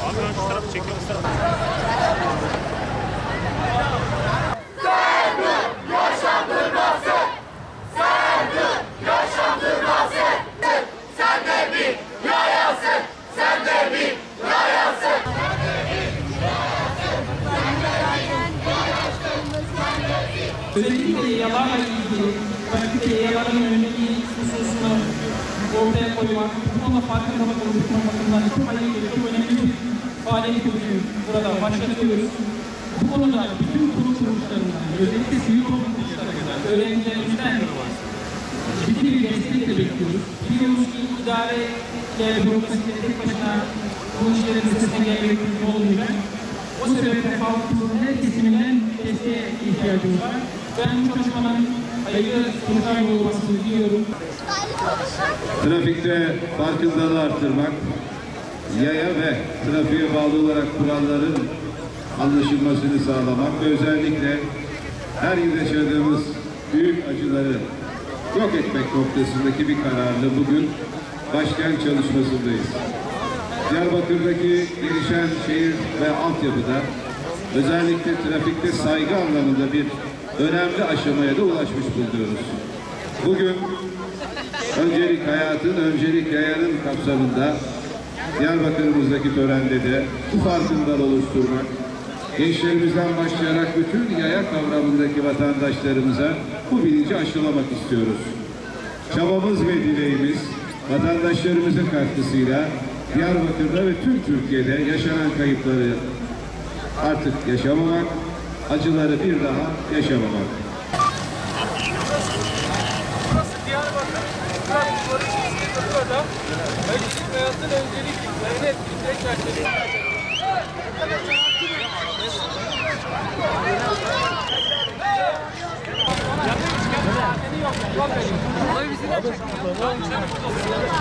Abi ön şu tarafı çekiyoruz. Özellikle yayalarla ilgili, özellikle yayaların önündeki hususunu ortaya koymak, bu konuda farkındalık oluşturmak bakımından çok hayırlı, çok önemli bir faaliyet bugün burada başlatıyoruz. Bu konuda bütün kurum kuruluşlarından, özellikle sivil toplum kuruluşlarından, öğrencilerimizden ciddi bir destek de bekliyoruz. Biliyoruz ki idare ile bürokrasiyle tek başına bu işlerin üstesinden gelmek mümkün olmuyor. O sebeple halkımızın her kesiminden desteğe ihtiyacımız var. Ben bu çalışmanın hayırlı sonuçlar olmasını diliyorum. Trafikte farkındalığı arttırmak, yaya ve trafiğe bağlı olarak kuralların anlaşılmasını sağlamak ve özellikle her yıl yaşadığımız büyük acıları yok etmek noktasındaki bir kararla bugün başkent çalışmasındayız. Diyarbakır'daki gelişen şehir ve altyapıda özellikle trafikte saygı anlamında bir önemli aşamaya da ulaşmış bulunuyoruz. Bugün öncelik hayatın, öncelik yayanın kapsamında Diyarbakır'ımızdaki törende de bu farkındalığı oluşturmak, gençlerimizden başlayarak bütün yaya kavramındaki vatandaşlarımıza bu bilinci aşılamak istiyoruz. Çabamız ve dileğimiz vatandaşlarımızın katkısıyla Diyarbakır'da ve tüm Türkiye'de yaşanan kayıpları artık yaşamamak, acıları bir daha yaşamamak. Burası Diyarbakır. Burada meclis hayatın öncelik yıllarını etkileyecek çerçevesi. Olayı bizi de çekiyor.